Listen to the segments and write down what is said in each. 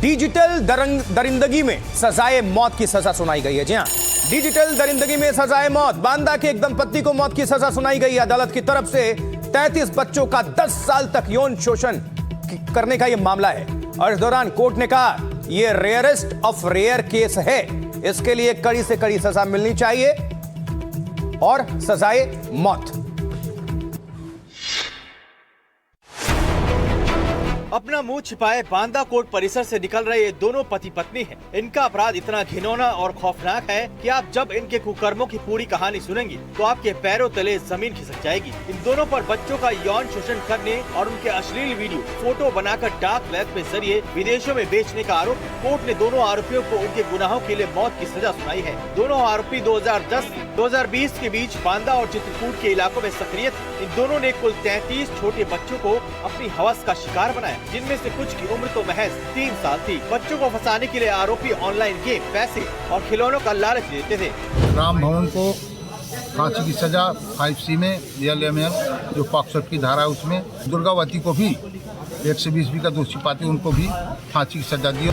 Digital दरिंदगी में सजाए मौत की सजा सुनाई गई है। जी हां, डिजिटल दरिंदगी में सजाए मौत। बांदा के एक दंपत्ति को मौत की सजा सुनाई गई है। अदालत की तरफ से 33 बच्चों का 10 साल तक यौन शोषण करने का यह मामला है और इस दौरान कोर्ट ने कहा यह रेयरेस्ट ऑफ रेयर केस है, इसके लिए कड़ी से कड़ी सजा मिलनी चाहिए और सजाए मौत। अपना मुंह छिपाए बांदा कोर्ट परिसर से निकल रहे ये दोनों पति पत्नी हैं। इनका अपराध इतना घिनौना और खौफनाक है कि आप जब इनके कुकर्मों की पूरी कहानी सुनेंगी तो आपके पैरों तले जमीन खिसक जाएगी। इन दोनों पर बच्चों का यौन शोषण करने और उनके अश्लील वीडियो फोटो बनाकर डार्क वेब के जरिए विदेशों में बेचने का आरोप। कोर्ट ने दोनों आरोपियों को उनके गुनाहों के लिए मौत की सजा सुनाई है। दोनों आरोपी 2010-2020 के बीच बांदा और चित्रकूट के इलाकों में सक्रिय थे। इन दोनों ने कुल 33 छोटे बच्चों को अपनी हवस का शिकार बनाया, जिनमें से कुछ की उम्र तो महज 3 साल थी। बच्चों को फंसाने के लिए आरोपी ऑनलाइन गेम, पैसे और खिलौनों का लालच देते थे। राम भवन को फांसी की सजा 5C में DLML जो पॉक्सो की धारा है उसमें, दुर्गावती को भी 120B का दोषी पाते उनको भी फांसी की सजा दी।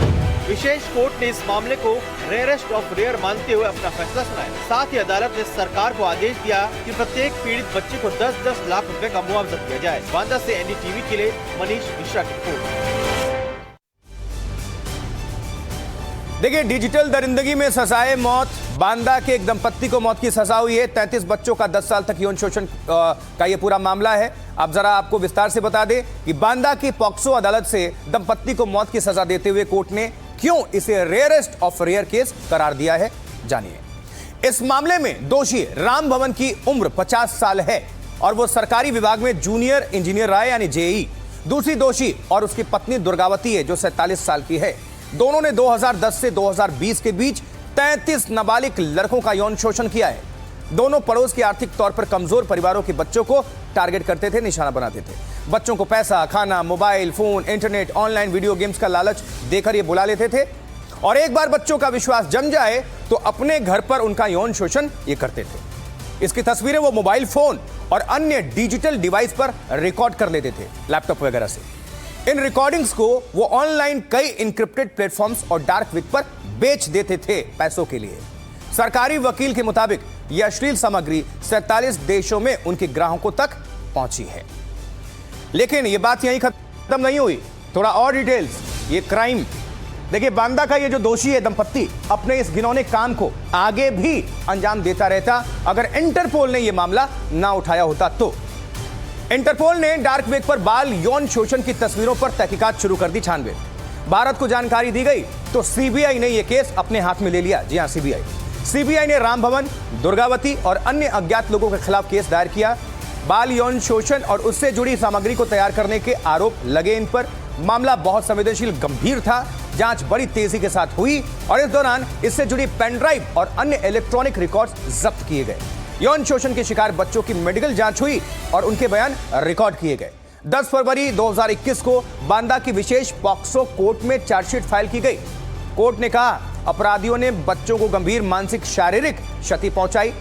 विशेष कोर्ट ने इस मामले को रेयरेस्ट ऑफ रेयर मानते हुए अपना फैसला सुनाया। साथ ही अदालत ने सरकार को आदेश दिया कि प्रत्येक पीड़ित बच्चे को 10-10 लाख रुपए का मुआवजा दिया जाए। बांदा से NDTV के लिए मनीष मिश्रा की रिपोर्ट। देखिए, डिजिटल दरिंदगी में सजाए मौत। बांदा के एक दंपत्ति को मौत की सजा हुई है। 33 बच्चों का 10 साल तक यौन शोषण का यह पूरा मामला है। अब जरा आपको विस्तार से बता दें कि बांदा की पॉक्सो अदालत से दंपत्ति को मौत की सजा देते हुए कोर्ट ने क्यों इसे रेयरेस्ट ऑफ रेयर केस करार दिया है, जानिए। इस मामले में दोषी राम भवन की उम्र 50 साल है और वो सरकारी विभाग में जूनियर इंजीनियर रहा है, यानी JE। दूसरी दोषी और उसकी पत्नी दुर्गावती है जो 47 साल की है। दोनों ने 2010 से 2020 के बीच 33 नाबालिग लड़कों का यौन शोषण किया है। दोनों पड़ोस के आर्थिक तौर पर कमजोर परिवारों के बच्चों को टारगेट करते थे, निशाना बनाते थे। बच्चों को पैसा, खाना, mobile phone, internet, online video games का लालच देकर ये बुला लेते थे और एक बार बच्चों का विश्वास जम जाए तो अपने घर पर उनका यौन शोषण ये करते थे। इसकी तस्वीरें वो मोबाइल फोन और अन्य डिजिटल डिवाइस पर रिकॉर्ड कर लेते थे, लैपटॉप वगैरह से। इन रिकॉर्डिंग्स को वो ऑनलाइन कई इंक्रिप्टेड प्लेटफॉर्म्स और डार्क वेब पर बेच देते थे पैसों के लिए। सरकारी वकील के मुताबिक यह अश्लील सामग्री 47 देशों में उनके ग्राहकों तक पहुंची है। लेकिन यह बात यहीं खत्म नहीं हुई, थोड़ा और डिटेल्स। ये क्राइम देखिए, बांदा का ये जो दोषी है दंपत्ति अपने इस घिनौने काम को आगे भी अंजाम देता रहता अगर इंटरपोल ने यह मामला ना उठाया होता तो। इंटरपोल ने डार्क वेब पर बाल यौन शोषण की तस्वीरों पर तहकीकात शुरू कर दी, छानबीन। भारत को जानकारी दी गई तो CBI ने यह केस अपने हाथ में ले लिया। जी हां, CBI ने राम भवन, दुर्गावती और अन्य अज्ञात लोगों के खिलाफ केस दायर किया। बाल यौन शोषण और उससे जुड़ी सामग्री को तैयार करने के आरोप लगे इन पर। मामला बहुत संवेदनशील, गंभीर था। जांच बड़ी तेजी के साथ हुई और इस दौरान इससे जुड़ी पेन ड्राइव और अन्य इलेक्ट्रॉनिक रिकॉर्ड्स जब्त किए गए। यौन शोषण के शिकार बच्चों की मेडिकल जांच हुई और उनके बयान रिकॉर्ड किए गए। 10 फरवरी 2021 को बांदा की विशेष पॉक्सो कोर्ट में चार्जशीट फाइल की गई। कोर्ट ने कहा अपराधियों ने बच्चों को गंभीर मानसिक शारीरिक क्षति पहुंचाई।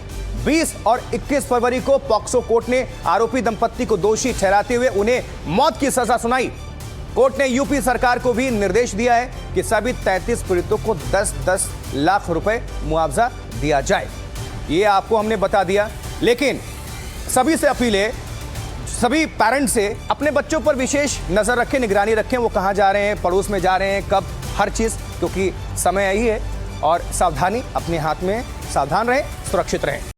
20 और 21 फरवरी को पॉक्सो कोर्ट ने आरोपी दंपत्ति को दोषी ठहराते हुए उन्हें मौत की सजा सुनाई। कोर्ट ने यूपी सरकार को भी निर्देश दिया है कि सभी 33 पीड़ितों को 10-10 लाख रुपए मुआवजा दिया जाए। ये आपको हमने बता दिया, लेकिन सभी से अपील है, सभी पेरेंट्स से अपने बच्चों पर विशेष नजर रखें, निगरानी रखें। वो कहाँ जा रहे हैं, पड़ोस में जा रहे हैं, कब, हर चीज, क्योंकि समय यही है और सावधानी अपने हाथ में। सावधान रहें, सुरक्षित रहें।